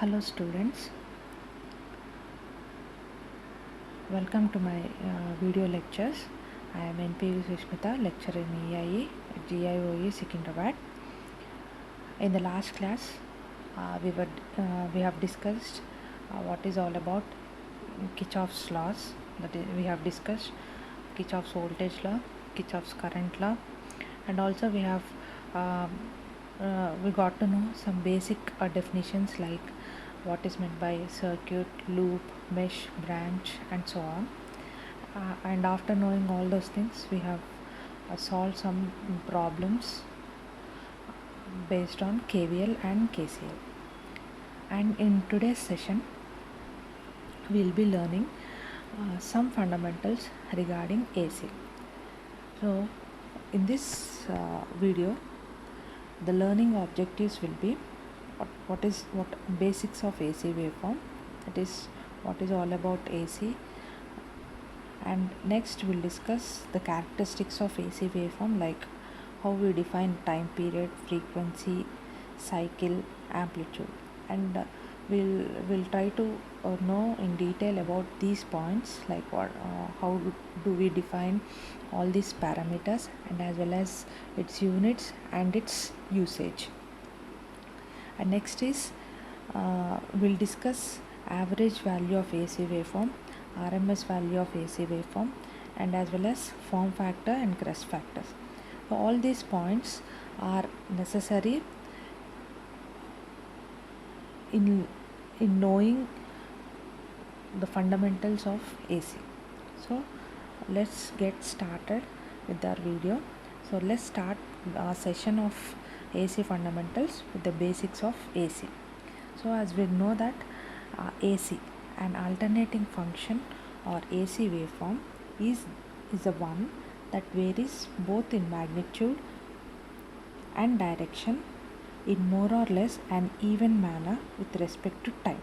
Hello students, welcome to my video lectures. I am NPV Sushmita, lecturer in EIE at GIOE Secunderabad. In the last class, we have discussed what is all about Kirchhoff's laws. That is, we have discussed Kirchhoff's voltage law, Kirchhoff's current law, and also we got to know some basic definitions like what is meant by circuit, loop, mesh, branch, and so on. And after knowing all those things, we have solved some problems based on KVL and KCL. And in today's session, we will be learning some fundamentals regarding AC. So, in this video, the learning objectives will be what basics of AC waveform, that is what is all about AC, and next we'll discuss the characteristics of AC waveform, like how we define time period, frequency, cycle, amplitude, and we'll try to know in detail about these points, like how do we define all these parameters, and as well as its units and its usage. And next is we'll discuss average value of AC waveform, RMS value of AC waveform, and as well as form factor and crest factors. So all these points are necessary in knowing the fundamentals of AC. So let's get started with our video. So let's start our session of AC fundamentals with the basics of AC. So as we know that AC, an alternating function or AC waveform, is the one that varies both in magnitude and direction in more or less an even manner with respect to time.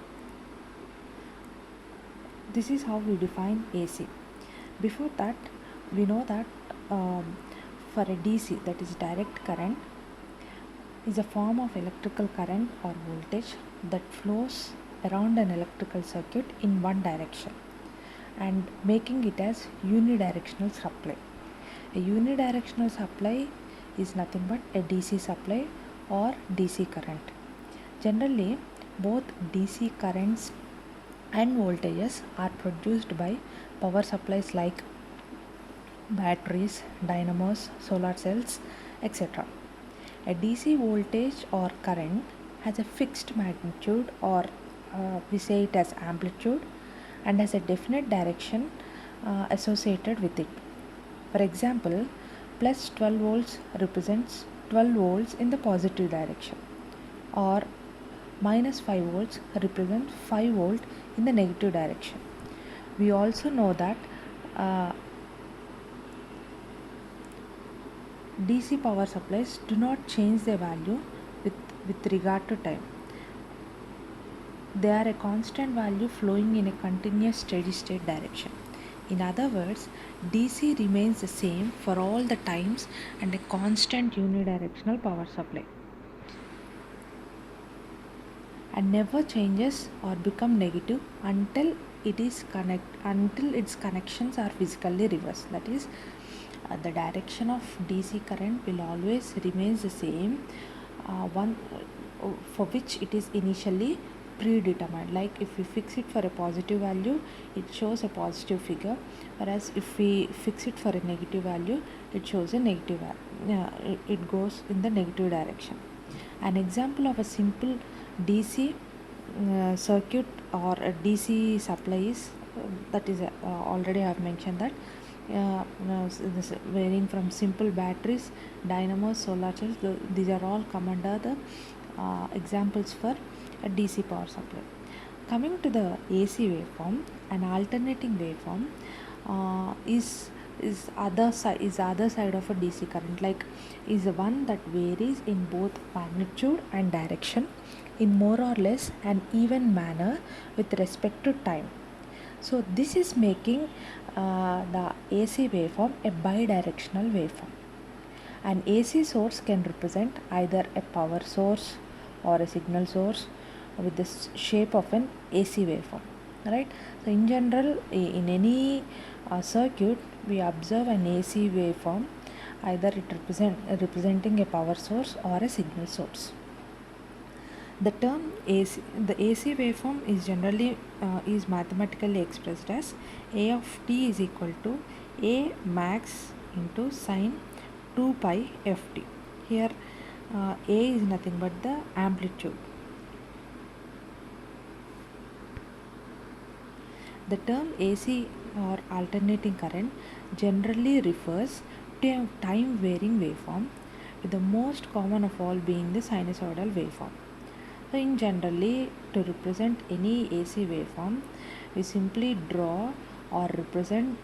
This is how we define AC. Before that, we know that for a DC, that is direct current, is a form of electrical current or voltage that flows around an electrical circuit in one direction and making it as unidirectional supply. A unidirectional supply is nothing but a DC supply or DC current. Generally, both DC currents and voltages are produced by power supplies like batteries, dynamos, solar cells, etc. A DC voltage or current has a fixed magnitude, or we say it as amplitude, and has a definite direction associated with it. For example, plus 12 volts represents 12 volts in the positive direction, or minus 5 volts represent 5 volt in the negative direction. We also know that DC power supplies do not change their value with regard to time. They are a constant value flowing in a continuous steady state direction. In other words, DC remains the same for all the times and a constant unidirectional power supply, and never changes or become negative until its connections are physically reversed. That is, the direction of DC current will always remains the same, one for which it is initially predetermined. Like if we fix it for a positive value, it shows a positive figure, whereas if we fix it for a negative value, it shows a negative it goes in the negative direction. An example of a simple DC circuit or a DC supply is that is already I have mentioned that this varying from simple batteries, dynamos, solar cells. These are all come under the examples for a DC power supply. Coming to the AC waveform, an alternating waveform is other side of a DC current, like is the one that varies in both magnitude and direction in more or less an even manner with respect to time. So this is making the AC waveform a bidirectional waveform. An AC source can represent either a power source or a signal source with the shape of an AC waveform, right? So in general, in any circuit, we observe an AC waveform, either it representing a power source or a signal source. The term AC, the AC waveform is generally is mathematically expressed as A of t is equal to A max into sine 2 pi ft. Here A is nothing but the amplitude. The term AC or alternating current generally refers to a time varying waveform, with the most common of all being the sinusoidal waveform. So in generally, to represent any AC waveform, we simply draw or represent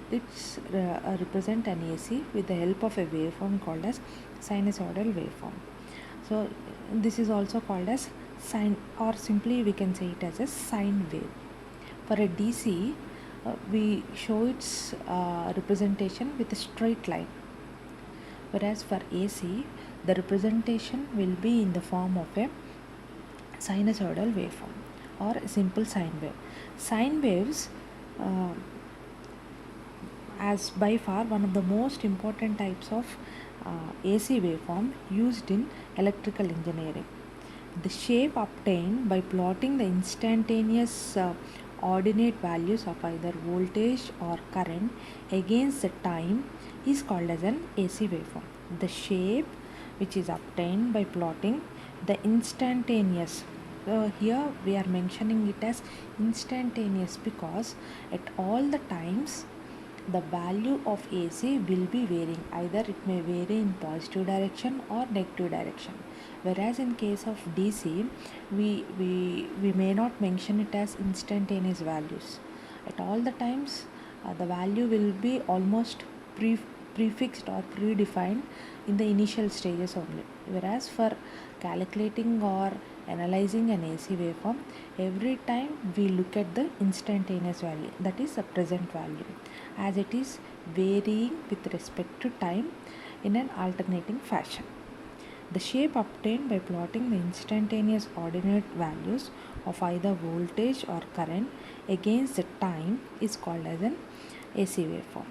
an AC with the help of a waveform called as sinusoidal waveform. So this is also called as sine, or simply we can say it as a sine wave. For a DC, we show its representation with a straight line, whereas for AC, the representation will be in the form of a sinusoidal waveform or a simple sine wave. Sine waves, uh, as by far one of the most important types of AC waveform used in electrical engineering. The shape obtained by plotting the instantaneous ordinate values of either voltage or current against the time is called as an AC waveform. The shape which is obtained by plotting the instantaneous, here we are mentioning it as instantaneous because at all the times the value of AC will be varying, either it may vary in positive direction or negative direction, whereas in case of DC we may not mention it as instantaneous values. At all the times the value will be almost prefixed or predefined in the initial stages only, whereas for calculating or analyzing an AC waveform, every time we look at the instantaneous value, that is the present value, as it is varying with respect to time in an alternating fashion. The shape obtained by plotting the instantaneous ordinate values of either voltage or current against the time is called as an AC waveform.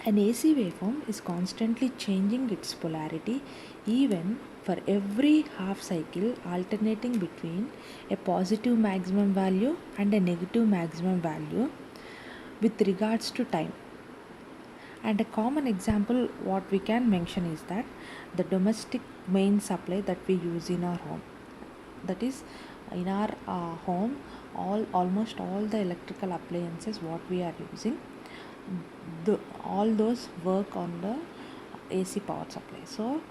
An AC waveform is constantly changing its polarity even for every half cycle, alternating between a positive maximum value and a negative maximum value with regards to time. And a common example what we can mention is that the domestic main supply that we use in our home, that is in our home, almost all the electrical appliances what we are using, all those work on the AC power supply. So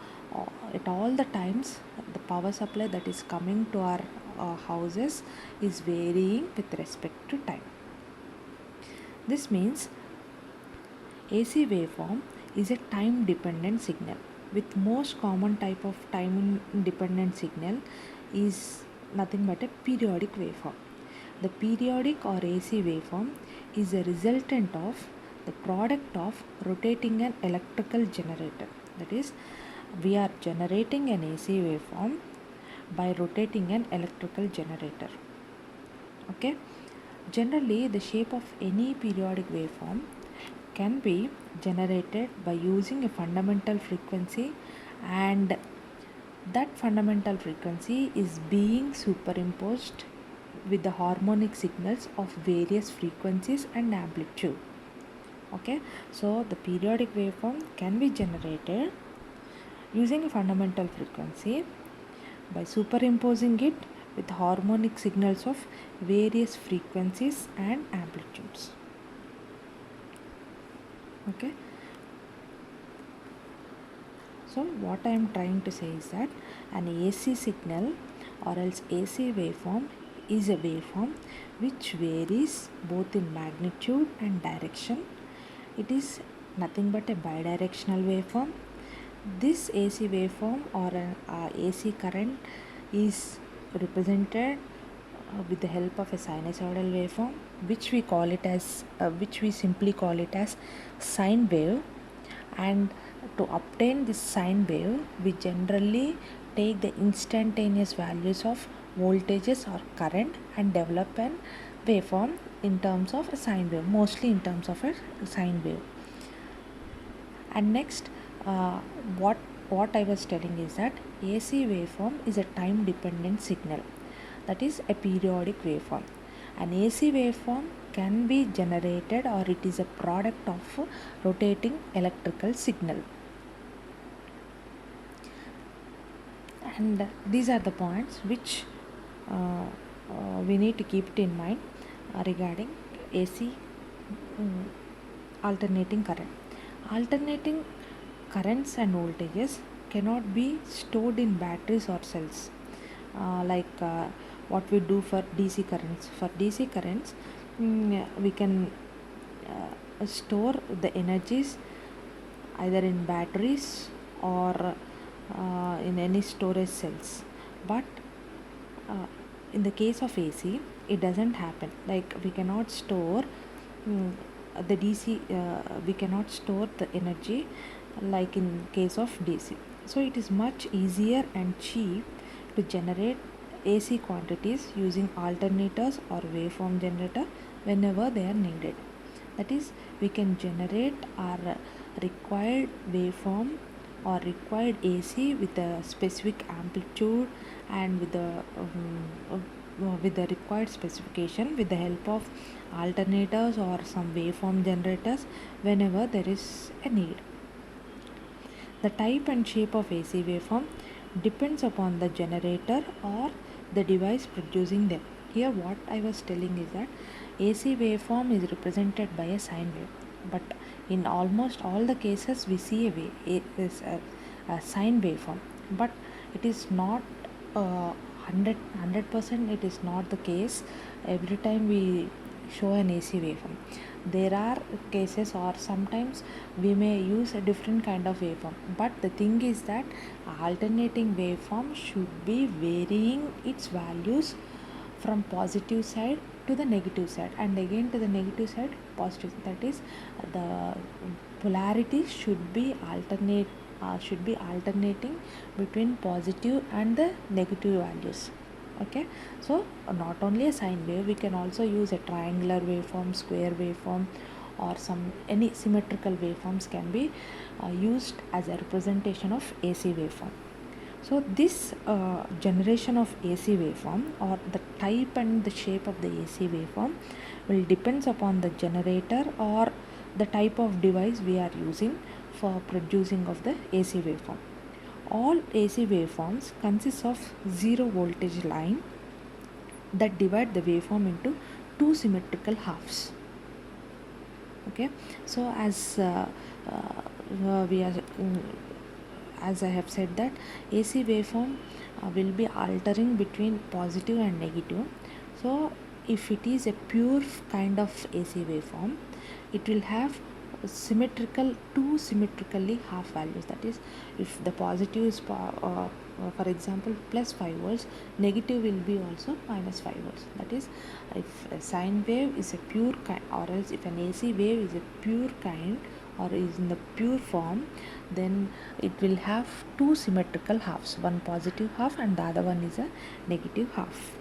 at all the times the power supply that is coming to our houses is varying with respect to time. This means AC waveform is a time dependent signal, with most common type of time dependent signal is nothing but a periodic waveform. The periodic or AC waveform is a resultant of the product of rotating an electrical generator. That is, we are generating an AC waveform by rotating an electrical generator. Okay. Generally, the shape of any periodic waveform can be generated by using a fundamental frequency, and that fundamental frequency is being superimposed with the harmonic signals of various frequencies and amplitude. Okay, so the periodic waveform can be generated using a fundamental frequency by superimposing it with harmonic signals of various frequencies and amplitudes. Okay, so what I am trying to say is that an AC signal or else AC waveform is a waveform which varies both in magnitude and direction. It is nothing but a bidirectional waveform. This AC waveform or an AC current is represented with the help of a sinusoidal waveform, which we simply call it as sine wave. And to obtain this sine wave, we generally take the instantaneous values of voltages or current and develop an waveform in terms of a sine wave, mostly in terms of a sine wave. And next, uh, what I was telling is that AC waveform is a time dependent signal, that is a periodic waveform. An AC waveform can be generated or it is a product of rotating electrical signal. And these are the points which we need to keep it in mind regarding AC alternating current. Alternating currents and voltages cannot be stored in batteries or cells, like what we do for DC currents. For DC currents, we can store the energies either in batteries or in any storage cells. But in the case of AC, it doesn't happen. Like we cannot store the DC, we cannot store the energy like in case of DC. So it is much easier and cheap to generate AC quantities using alternators or waveform generator whenever they are needed. That is, we can generate our required waveform or required AC with a specific amplitude and with the required specification with the help of alternators or some waveform generators whenever there is a need. The type and shape of AC waveform depends upon the generator or the device producing them. Here what I was telling is that AC waveform is represented by a sine wave, but in almost all the cases we see a sine waveform, but it is not 100% it is not the case every time we show an AC waveform. There are cases or sometimes we may use a different kind of waveform, but the thing is that alternating waveform should be varying its values from positive side to the negative side and again to the negative side positive. That is, the polarity should be alternating between positive and the negative values. Okay, so not only a sine wave, we can also use a triangular waveform, square waveform, or some any symmetrical waveforms can be used as a representation of AC waveform. So this generation of AC waveform or the type and the shape of the AC waveform will depends upon the generator or the type of device we are using for producing of the AC waveform. All AC waveforms consist of zero voltage line that divide the waveform into two symmetrical halves. Okay, so we are as I have said that AC waveform will be altering between positive and negative. So if it is a pure kind of AC waveform, it will have two symmetrically half values. That is, if the positive is for example plus 5 volts, negative will be also minus 5 volts. That is, if a sine wave is a pure kind, or else if an AC wave is a pure kind or is in the pure form, then it will have two symmetrical halves, one positive half and the other one is a negative half.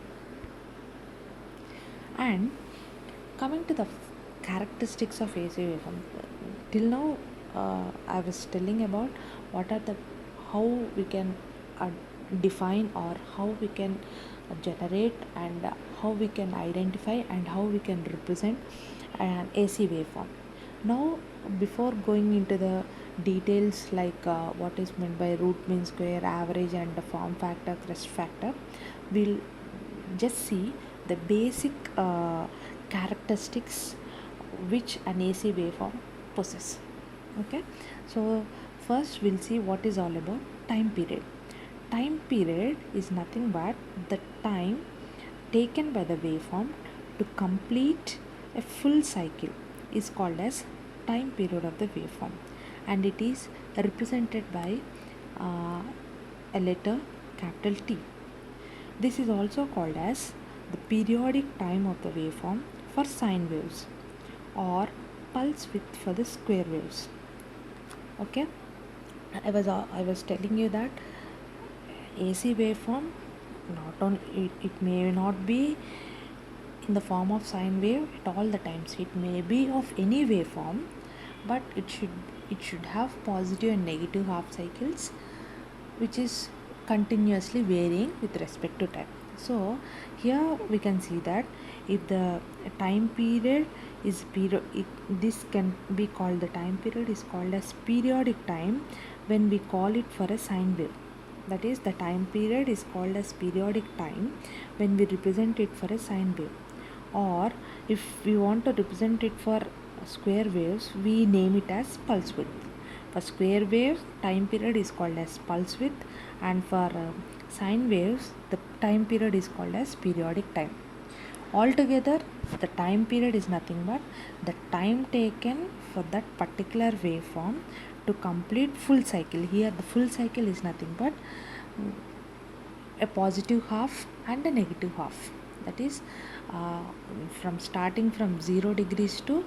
And coming to the characteristics of AC waveform, till now I was telling about what are the how we can define or how we can generate and how we can identify and how we can represent an AC waveform. Now, before going into the details like what is meant by root mean square, average, and the form factor, crest factor, we'll just see the basic characteristics which an AC waveform possesses. Okay, so first we'll see what is all about time period. Time period is nothing but the time taken by the waveform to complete a full cycle is called as time period of the waveform, and it is represented by a letter capital T. This is also called as the periodic time of the waveform for sine waves or pulse width for the square waves. Okay, I was telling you that AC waveform not on it may not be in the form of sine wave at all the times. It may be of any waveform, but it should have positive and negative half cycles, which is continuously varying with respect to time. So here we can see that if the time period is this can be called, the time period is called as periodic time when we call it for a sine wave. That is, the time period is called as periodic time when we represent it for a sine wave. Or if we want to represent it for square waves, we name it as pulse width. For square waves, time period is called as pulse width, and for sine waves, the time period is called as periodic time. Altogether, the time period is nothing but the time taken for that particular waveform to complete full cycle. Here the full cycle is nothing but a positive half and a negative half. That is, from starting from 0 degrees to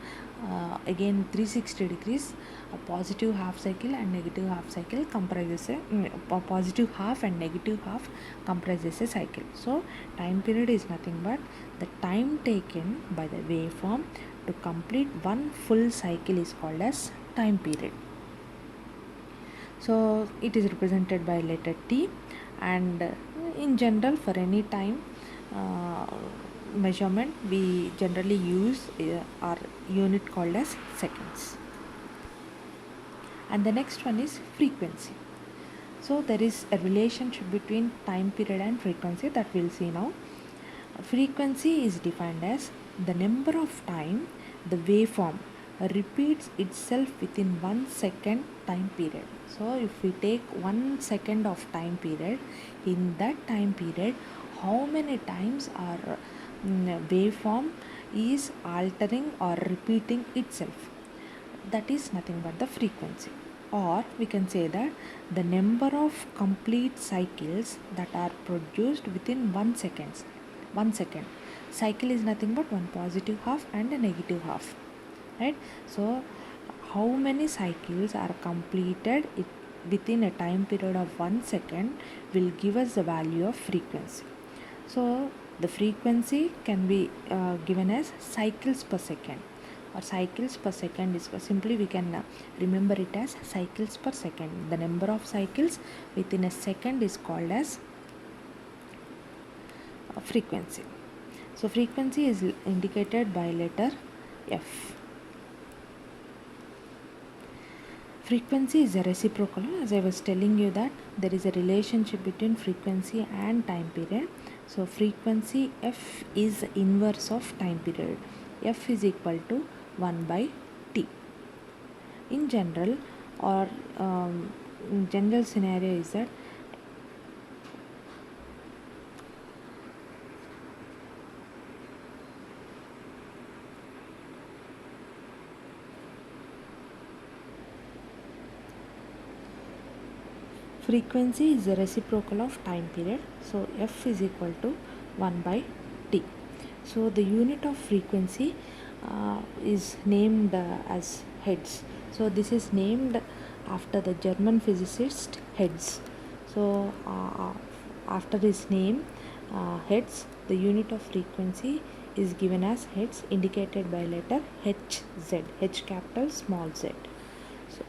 again 360 degrees, a positive half cycle and negative half cycle comprises a positive half and negative half comprises a cycle. So time period is nothing but the time taken by the waveform to complete one full cycle is called as time period. So it is represented by letter T, and in general for any time measurement we generally use our unit called as seconds. And the next one is frequency. So there is a relationship between time period and frequency that we'll see now. Frequency is defined as the number of time the waveform repeats itself within 1 second time period. So if we take 1 second of time period, in that time period how many times our waveform is altering or repeating itself, that is nothing but the frequency. Or we can say that the number of complete cycles that are produced within 1 second. 1 second cycle is nothing but one positive half and a negative half, right? So how many cycles are completed within a time period of 1 second will give us the value of frequency. So the frequency can be given as cycles per second, or cycles per second is simply we can remember it as cycles per second. The number of cycles within a second is called as frequency. So frequency is indicated by letter F. Frequency is a reciprocal. As I was telling you that there is a relationship between frequency and time period. So frequency F is inverse of time period. F is equal to 1 by T. In general, or general scenario is that frequency is the reciprocal of time period. So F is equal to 1 by T. So the unit of frequency is named as Hertz. So this is named after the German physicist Hertz. So after his name Hertz, the unit of frequency is given as Hertz, indicated by letter Hz, H capital small z. So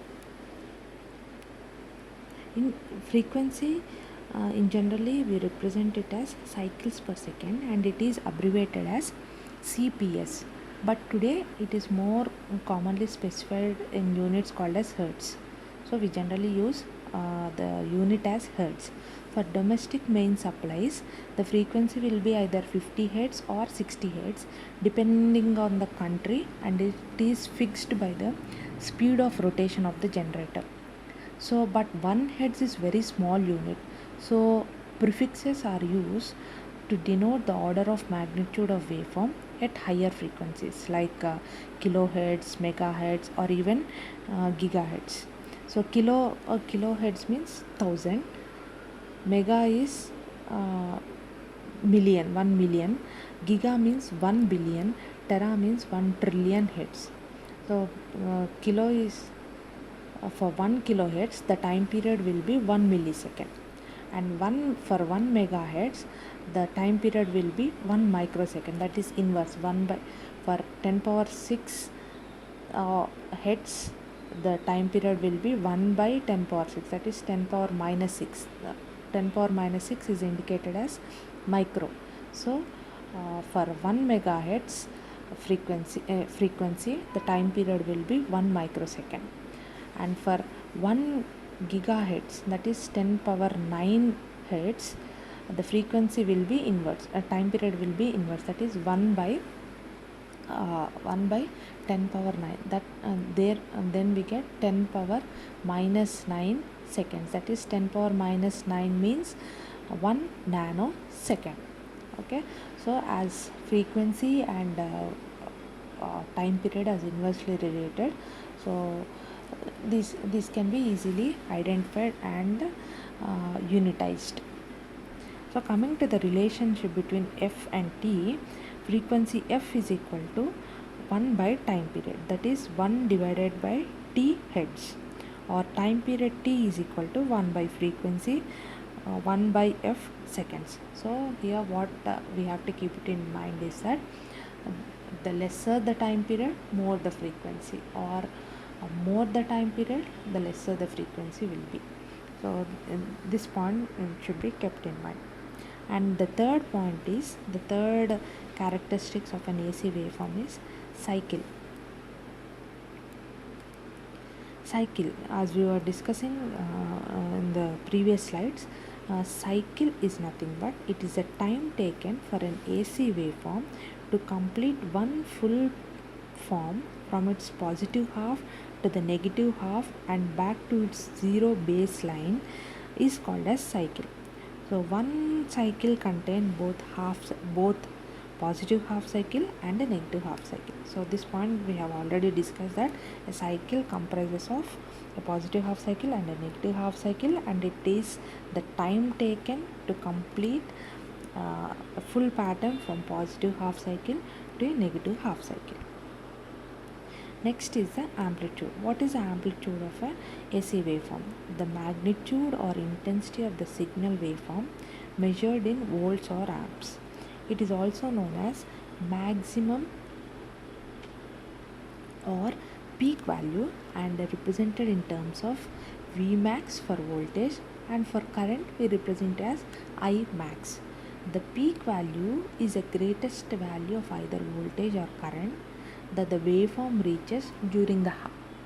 in frequency in generally we represent it as cycles per second, and it is abbreviated as CPS, but today it is more commonly specified in units called as Hertz. So we generally use the unit as Hertz. For domestic main supplies, the frequency will be either 50 Hz or 60 Hz depending on the country, and it is fixed by the speed of rotation of the generator. So but 1 Hz is very small unit, so prefixes are used to denote the order of magnitude of waveform at higher frequencies like kilohertz, megahertz, or even gigahertz. So kilohertz means 1000, mega is million, 1 million, giga means 1 billion, tera means 1 trillion hertz. So for 1 kilohertz the time period will be 1 millisecond. and for 1 megahertz the time period will be 1 microsecond, that is inverse 1 by, for 10 power 6 hertz the time period will be 1 by 10 power 6, that is 10 power minus 6. 10 power minus 6 is indicated as micro. So for 1 megahertz frequency the time period will be 1 microsecond, and for 1 gigahertz, that is 10 power 9 hertz, the frequency will be inverse, time period will be inverse, that is 1 by 10 power 9, that then we get 10 power minus 9 seconds, that is 10 power minus 9 means 1 nanosecond. Okay, so as frequency and time period as inversely related, so this can be easily identified and unitized. So coming to the relationship between f and t, frequency f is equal to 1 by time period, that is 1 divided by t hertz, or time period t is equal to 1 by frequency 1 by f seconds. So here what we have to keep it in mind is that the lesser the time period, more the frequency, or more the time period, the lesser the frequency will be. So this point should be kept in mind. And the third point is, the third characteristics of an AC waveform is cycle. Cycle, as we were discussing in the previous slides, cycle is nothing but it is a time taken for an AC waveform to complete one full form from its positive half to the negative half and back to its zero baseline is called as cycle. So one cycle contains both positive half cycle and a negative half cycle. So this point we have already discussed that a cycle comprises of a positive half cycle and a negative half cycle, and it is the time taken to complete a full pattern from positive half cycle to a negative half cycle. Next is the amplitude. What is the amplitude of a AC waveform? The magnitude or intensity of the signal waveform measured in volts or amps. It is also known as maximum or peak value and represented in terms of Vmax for voltage, and for current we represent as Imax. The peak value is the greatest value of either voltage or current that the waveform reaches during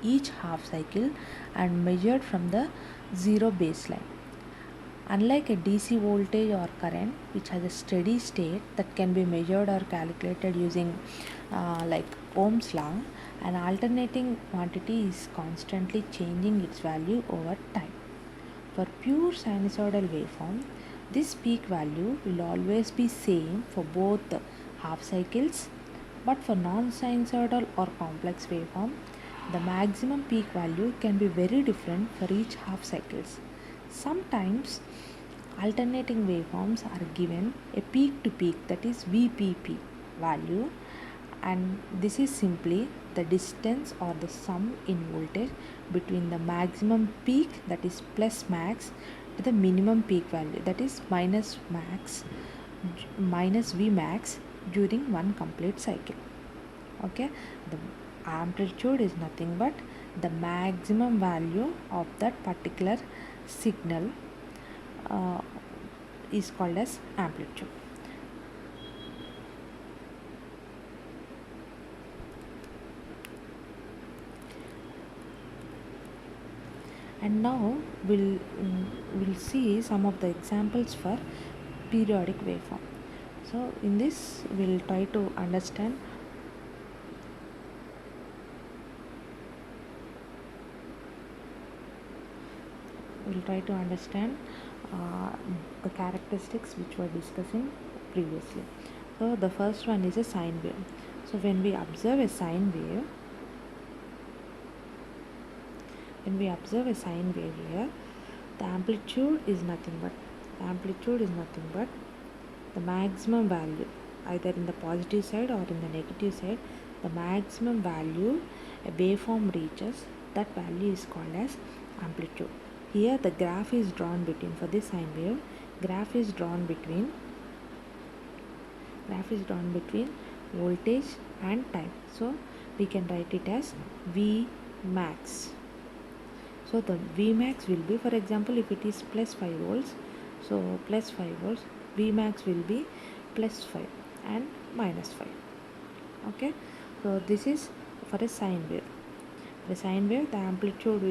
each half cycle and measured from the zero baseline. Unlike a DC voltage or current which has a steady state that can be measured or calculated using like Ohm's law, an alternating quantity is constantly changing its value over time. For pure sinusoidal waveform, this peak value will always be same for both half cycles, but for non-sinusoidal or complex waveform, the maximum peak value can be very different for each half cycles. Sometimes alternating waveforms are given a peak to peak, that is VPP value, and this is simply the distance or the sum in voltage between the maximum peak, that is plus max, to the minimum peak value, that is minus Vmax during one complete cycle. Okay, the amplitude is nothing but the maximum value of that particular signal is called as amplitude. And now we'll see some of the examples for periodic waveform. So in this we'll try to understand the characteristics which we were discussing previously. So the first one is a sine wave. So when we observe a sine wave here, the amplitude is nothing but the maximum value, either in the positive side or in the negative side, the maximum value a waveform reaches, that value is called as amplitude. here the graph is drawn between, for this sine wave, graph is drawn between voltage and time. So we can write it as V max. So the V max will be, for example, if it is plus 5 volts, so plus 5 volts, V max will be plus 5 and minus 5. Okay, so this is for a sine wave. The sine wave, the amplitude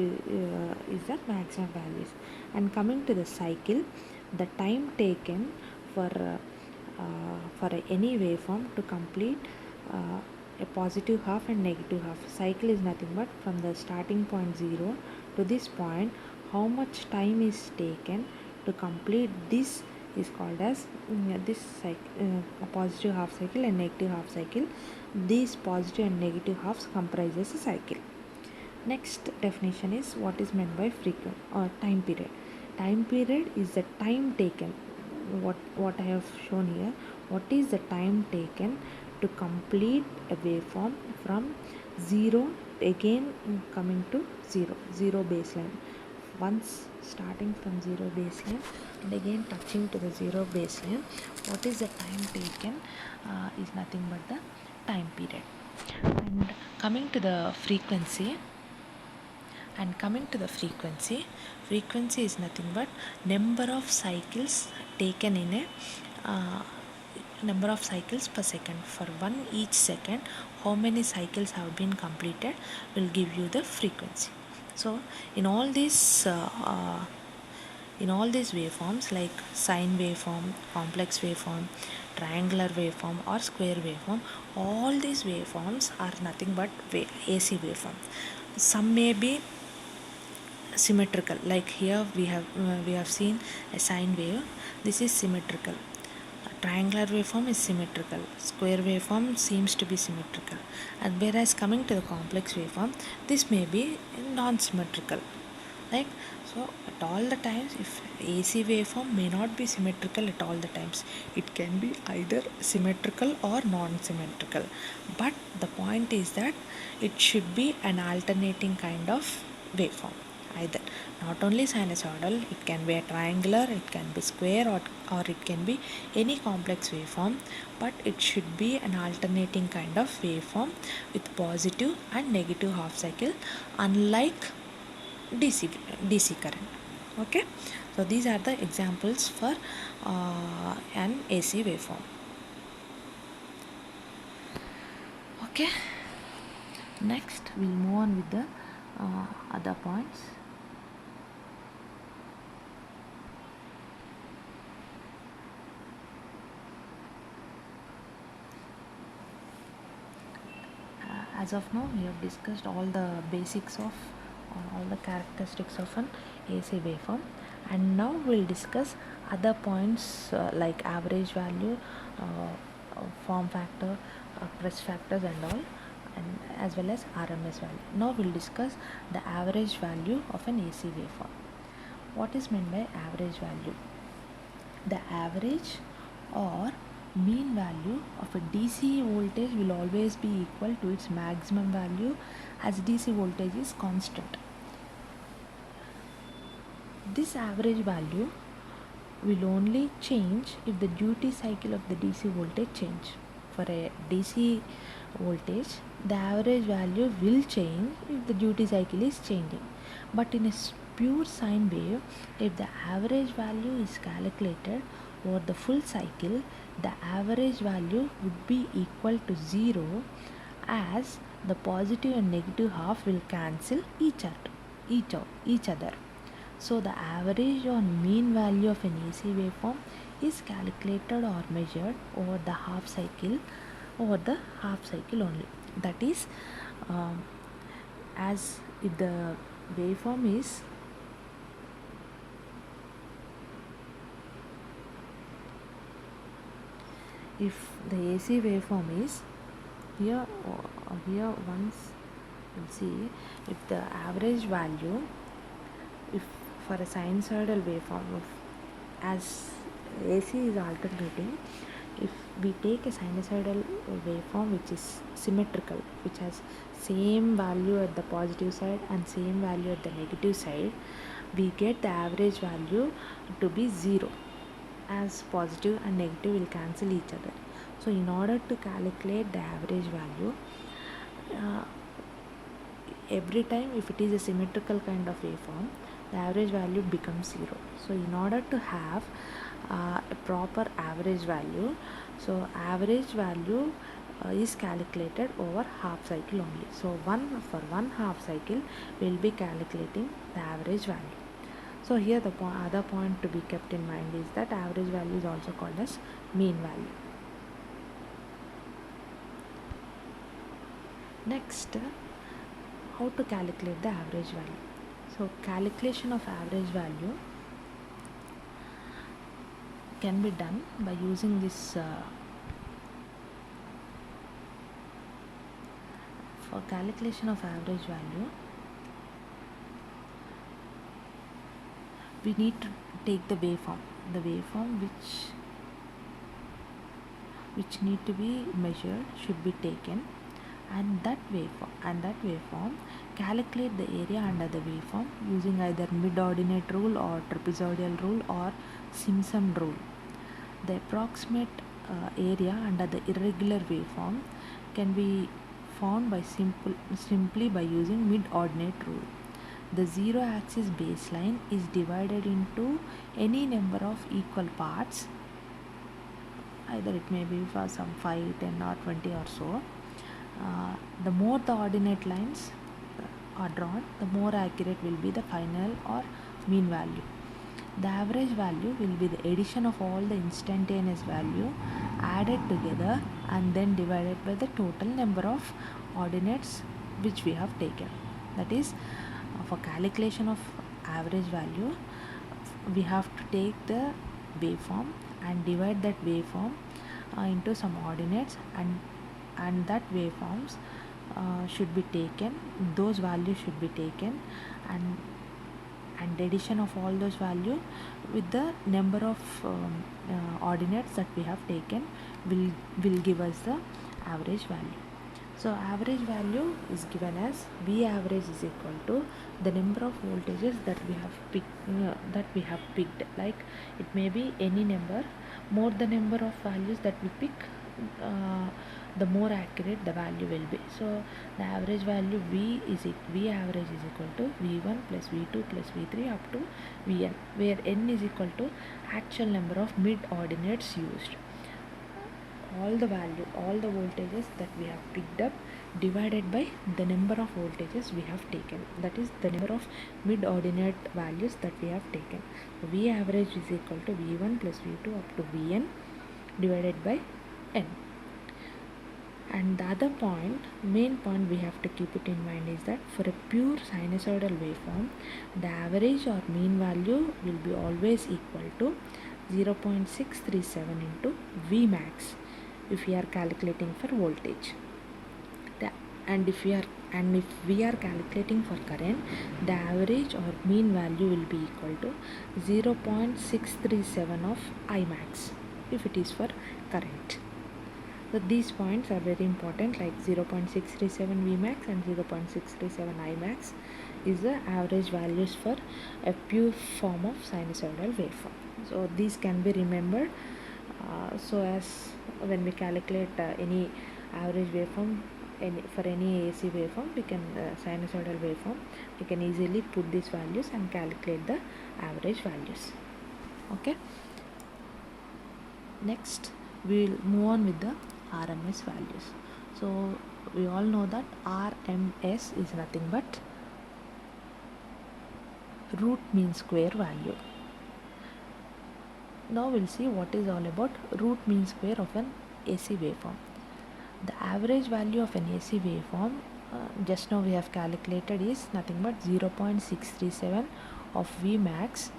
is the maximum values. And coming to the cycle, the time taken for any waveform to complete a positive half and negative half. Cycle is nothing but from the starting point 0 to this point, how much time is taken to complete this is called as this cycle, a positive half cycle and negative half cycle. These positive and negative halves comprises a cycle. Next definition is what is meant by frequency or time period. Time period is the time taken. What I have shown here. What is the time taken to complete a waveform from 0 again coming to 0 baseline. Once starting from 0 baseline and again touching to the 0 baseline, what is the time taken is nothing but the time period. And coming to the frequency, frequency is nothing but number of cycles taken in a number of cycles per second. For one each second, how many cycles have been completed will give you the frequency. So in all these waveforms like sine waveform, complex waveform, triangular waveform or square waveform, all these waveforms are nothing but AC waveform. Some may be symmetrical, like here we have seen a sine wave. This is symmetrical. A triangular waveform is symmetrical. Square waveform seems to be symmetrical. And whereas coming to the complex waveform, this may be non-symmetrical. Like so, at all the times, if AC waveform may not be symmetrical at all the times, it can be either symmetrical or non-symmetrical. But the point is that it should be an alternating kind of waveform. Either not only sinusoidal, it can be a triangular, it can be square, or it can be any complex waveform, but it should be an alternating kind of waveform with positive and negative half cycle, unlike DC current. Okay, so these are the examples for an AC waveform. Okay, next we'll move on with the other points. As of now, we have discussed all the basics of all the characteristics of an AC waveform, and now we'll discuss other points like average value, form factor, press factors and all, and as well as RMS value. Now we'll discuss the average value of an AC waveform. What is meant by average value? The average or mean value of a DC voltage will always be equal to its maximum value, as DC voltage is constant. This average value will only change if the duty cycle of the DC voltage change. For a DC voltage, the average value will change if the duty cycle is changing. But in a pure sine wave, if the average value is calculated over the full cycle, the average value would be equal to 0, as the positive and negative half will cancel each other. So the average or mean value of an AC waveform is calculated or measured over the half cycle only. That is, as if the waveform is if the AC waveform is here once you'll see, if the average value, if for a sinusoidal waveform, as AC is alternating, if we take a sinusoidal waveform which is symmetrical, which has same value at the positive side and same value at the negative side, we get the average value to be 0, as positive and negative will cancel each other. So in order to calculate the average value, uh, every time if it is a symmetrical kind of waveform, the average value becomes 0. So in order to have a proper average value, so average value is calculated over half cycle only. So for one half cycle we will be calculating the average value. So here the other point to be kept in mind is that average value is also called as mean value. Next, how to calculate the average value. So calculation of average value can be done by using this for calculation of average value, we need to take the waveform which need to be measured should be taken, and that waveform calculate the area under the waveform using either mid-ordinate rule or trapezoidal rule or Simpson rule. The approximate area under the irregular waveform can be found by simply by using mid-ordinate rule. The zero axis baseline is divided into any number of equal parts, either it may be for some 5, 10 or 20 or so. The more the ordinate lines are drawn, the more accurate will be the final or mean value. The average value will be the addition of all the instantaneous value added together and then divided by the total number of ordinates which we have taken. That is, for calculation of average value, we have to take the waveform and divide that waveform into some ordinates, and that waveforms should be taken, those values should be taken, and addition of all those value with the number of ordinates that we have taken will give us the average value. So average value is given as V average is equal to the number of voltages that we have picked. Like it may be any number. More the number of values that we pick, the more accurate the value will be. So the average value V average is equal to V1 plus V2 plus V3 up to Vn, where n is equal to actual number of mid ordinates used. All the voltages that we have picked up divided by the number of voltages we have taken, that is the number of mid ordinate values that we have taken. So V average is equal to V1 plus V2 up to Vn divided by n. And the other main point we have to keep it in mind is that for a pure sinusoidal waveform, the average or mean value will be always equal to 0.637 into Vmax if we are calculating for voltage. And if we are calculating for current, the average or mean value will be equal to 0.637 of Imax if it is for current. So these points are very important, like 0.637 Vmax and 0.637 Imax is the average values for a pure form of sinusoidal waveform. So these can be remembered so as when we calculate any average waveform for any AC waveform, we can sinusoidal waveform, we can easily put these values and calculate the average values. Okay. Next, we will move on with the RMS values. So we all know that RMS is nothing but root mean square value. Now we'll see what is all about root mean square of an AC waveform. The average value of an AC waveform, just now we have calculated, is nothing but 0.637 of Vmax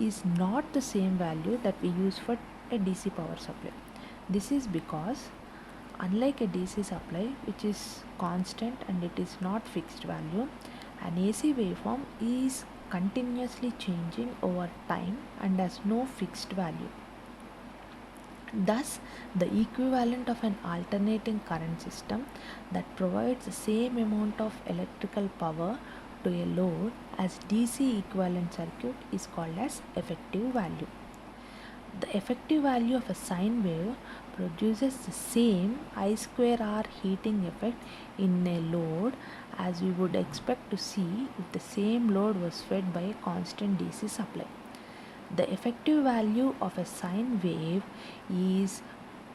is not the same value that we use for a DC power supply. This is because unlike a DC supply which is constant and it is not fixed value, an AC waveform is continuously changing over time and has no fixed value. Thus, the equivalent of an alternating current system that provides the same amount of electrical power to a load as DC equivalent circuit is called as effective value. The effective value of a sine wave produces the same I square R heating effect in a load as we would expect to see if the same load was fed by a constant DC supply. The effective value of a sine wave is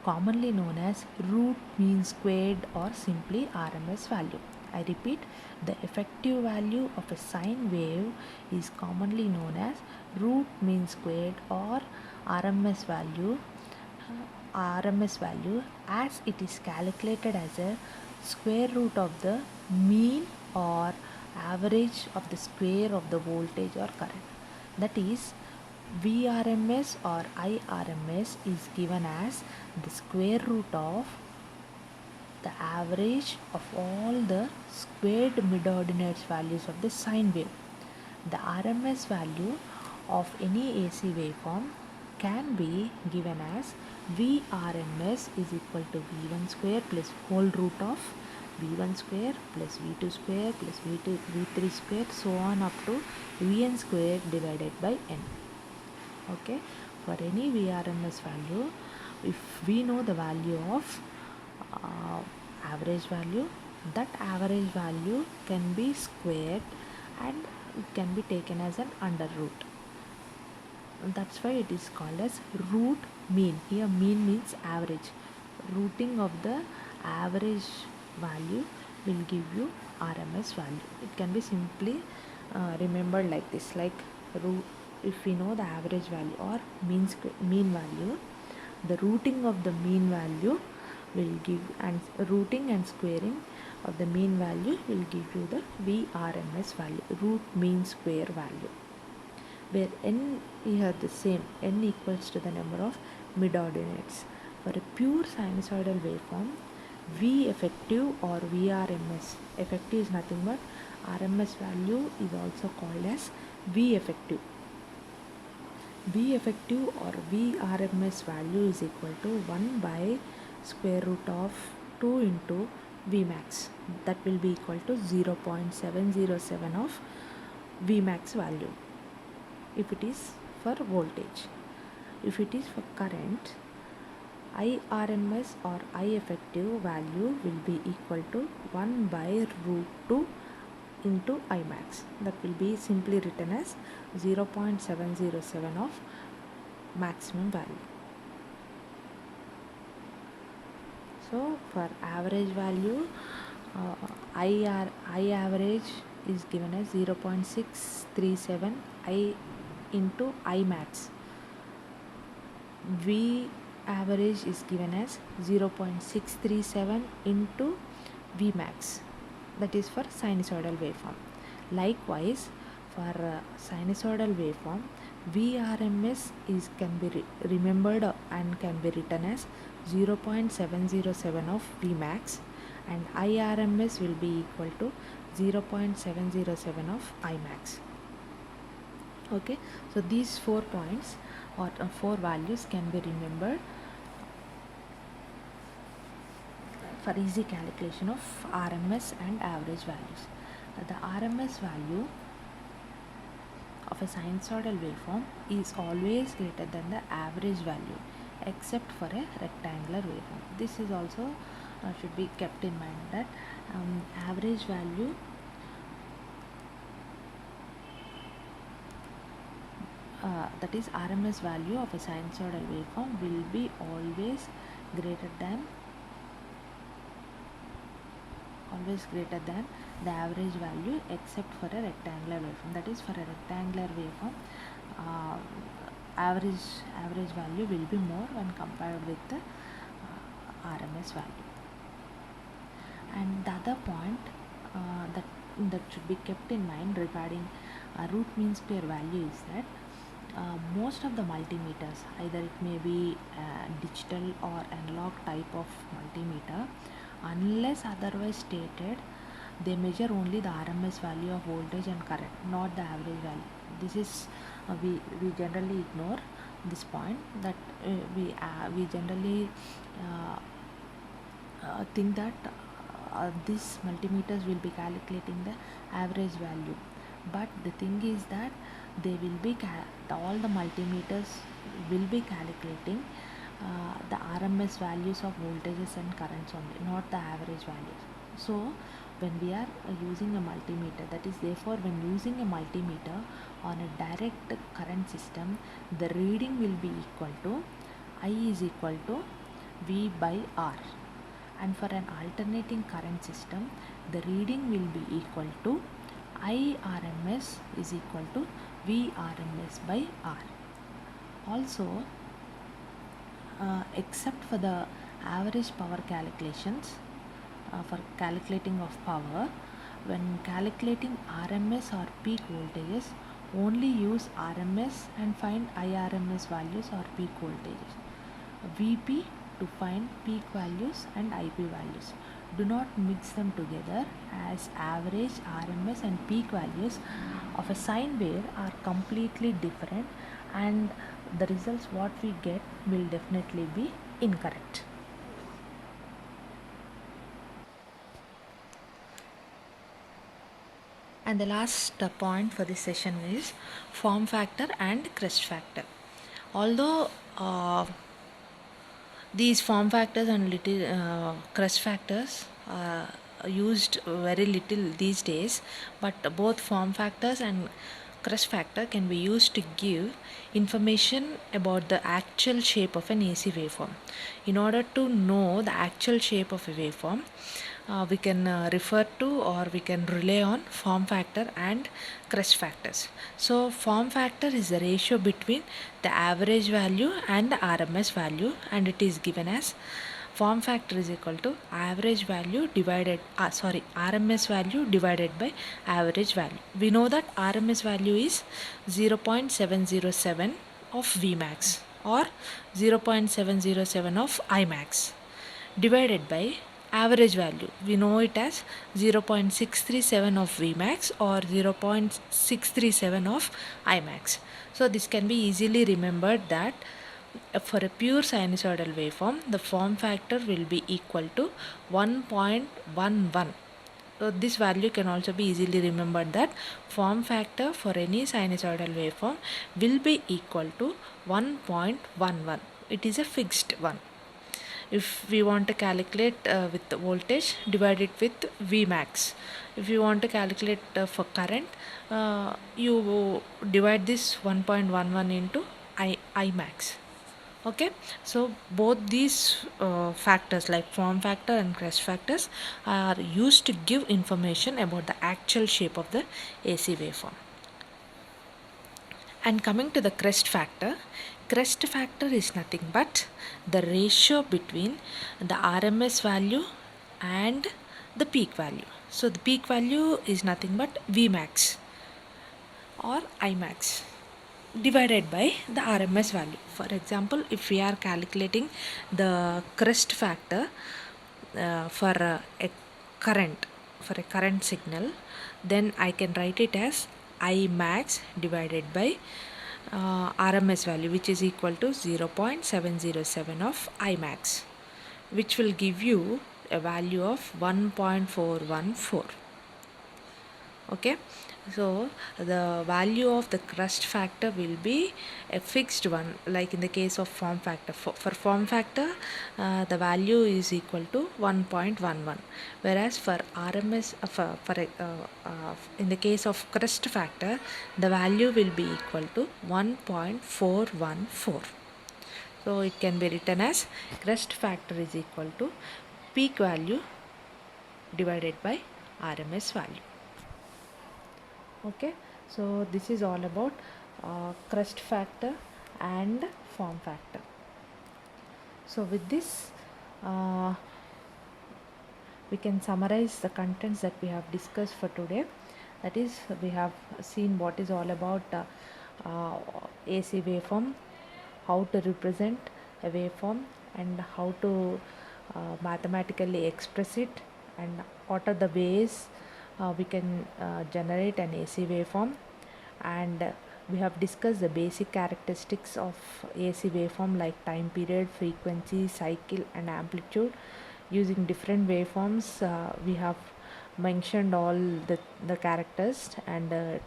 commonly known as root mean squared or simply RMS value. I repeat, the effective value of a sine wave is commonly known as root mean squared or RMS value as it is calculated as a square root of the mean or average of the square of the voltage or current. That is, Vrms or Irms is given as the square root of the average of all the squared mid-ordinates values of the sine wave. The RMS value of any AC waveform can be given as Vrms is equal to V1 square plus whole root of V1 square plus V2 square plus V3 square so on up to Vn square divided by n. Okay, for any Vrms value, if we know the value of average value, that average value can be squared and it can be taken as an under root. That's why it is called as root mean. Here mean means average. Rooting of the average value will give you RMS value. It can be simply remembered like this, like root. If we know the average value or mean value, the rooting of the mean value will give, and rooting and squaring of the mean value will give you the Vrms value, root mean square value, where n here the same, n equals to the number of mid-ordinates. For a pure sinusoidal waveform, V effective or Vrms, effective is nothing but RMS value is also called as V effective. V effective or Vrms value is equal to 1 by square root of 2 into Vmax. That will be equal to 0.707 of Vmax value if it is for voltage. If it is for current, Irms or I effective value will be equal to 1 by root 2 into Imax. That will be simply written as 0.707 of maximum value. So for average value, I average is given as 0.637 I into Imax. V average is given as 0.637 into Vmax. That is for sinusoidal waveform. Likewise, for sinusoidal waveform, Vrms can be remembered and can be written as 0.707 of Vmax, and Irms will be equal to 0.707 of Imax. Okay, so these 4 points or 4 values can be remembered for easy calculation of RMS and average values. The RMS value of a sinusoidal waveform is always greater than the average value except for a rectangular waveform. This is also should be kept in mind that average value that is RMS value of a sinusoidal waveform will be always greater than the average value except for a rectangular waveform. That is, for a rectangular waveform, average value will be more when compared with the RMS value. And the other point that should be kept in mind regarding root mean square value is that most of the multimeters, either it may be digital or analog type of multimeter, unless otherwise stated, they measure only the RMS value of voltage and current, not the average value. This is we generally ignore this point, that we generally think that these multimeters will be calculating the average value. But the thing is that they will be all the multimeters will be calculating the RMS values of voltages and currents only, not the average values. So when we are using a multimeter, that is therefore when using a multimeter on a direct current system, the reading will be equal to I is equal to V by R, and for an alternating current system the reading will be equal to IRMS is equal to VRMS by R. Also, except for the average power calculations, for calculating of power, when calculating RMS or peak voltages, only use RMS and find IRMS values or peak voltages. VP to find peak values and IP values. Do not mix them together, as average, RMS and peak values of a sine wave are completely different, and the results what we get will definitely be incorrect. And the last point for this session is form factor and crest factor. Although these form factors and little crest factors are used very little these days, but both form factors and crest factor can be used to give information about the actual shape of an AC waveform. In order to know the actual shape of a waveform, we can refer to or we can rely on form factor and crest factors. So form factor is the ratio between the average value and the RMS value, and it is given as form factor is equal to average value divided RMS value divided by average value. We know that RMS value is 0.707 of Vmax or 0.707 of Imax divided by average value. We know it as 0.637 of Vmax or 0.637 of Imax. So this can be easily remembered that for a pure sinusoidal waveform, the form factor will be equal to 1.11. So this value can also be easily remembered that form factor for any sinusoidal waveform will be equal to 1.11. It is a fixed one. If we want to calculate with the voltage, divide it with Vmax. If you want to calculate for current, you divide this 1.11 into Imax. Okay, so both these factors like form factor and crest factors are used to give information about the actual shape of the AC waveform. And coming to the crest factor is nothing but the ratio between the RMS value and the peak value. So the peak value is nothing but Vmax or Imax divided by the RMS value. For example, if we are calculating the crest factor for a current signal, then I can write it as Imax divided by RMS value, which is equal to 0.707 of Imax, which will give you a value of 1.414. Okay, so the value of the crest factor will be a fixed one, like in the case of form factor. For form factor, the value is equal to 1.11, whereas for RMS in the case of crest factor, the value will be equal to 1.414. So it can be written as crest factor is equal to peak value divided by RMS value. Okay, so this is all about crest factor and form factor. So with this, we can summarize the contents that we have discussed for today. That is, we have seen what is all about AC waveform, how to represent a waveform, and how to mathematically express it, and what are the ways we can generate an AC waveform. And we have discussed the basic characteristics of AC waveform like time period, frequency, cycle and amplitude. using different waveforms. We have mentioned all the characters, and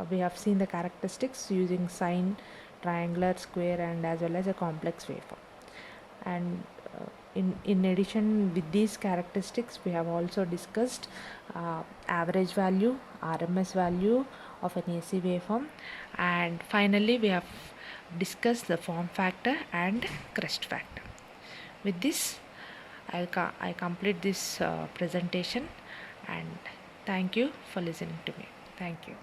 we have seen the characteristics using sine, triangular, square, and as well as a complex waveform. And in addition with these characteristics, we have also discussed average value, RMS value of an AC waveform, and finally we have discussed the form factor and crest factor. With this, I complete this presentation, and thank you for listening to me. Thank you.